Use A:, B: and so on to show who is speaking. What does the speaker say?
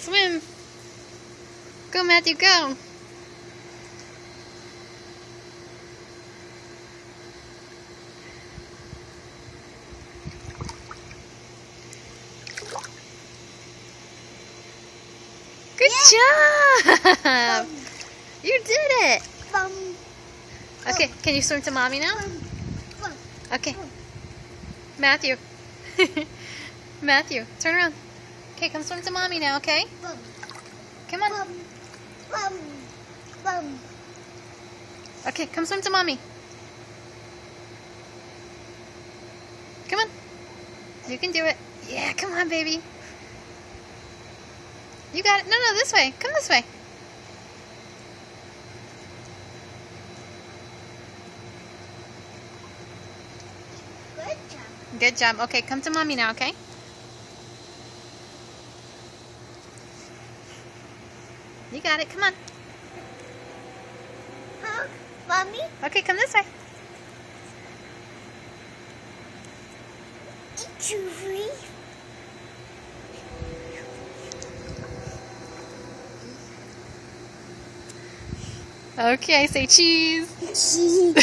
A: Swim. Go, Matthew, go. Good job. You did it. Okay, can you swim to Mommy now? Okay. Matthew. Matthew, turn around. Okay, come swim to Mommy now, okay? Come on. Okay, come swim to Mommy. Come on. You can do it. Yeah, come on, baby. You got it. No, this way. Come this way.
B: Good job.
A: Good job. Okay, come to Mommy now, okay? You got it. Come on.
B: Huh? Mommy?
A: Okay, come this way.
B: It's you free.
A: Okay, say cheese.
B: Cheese.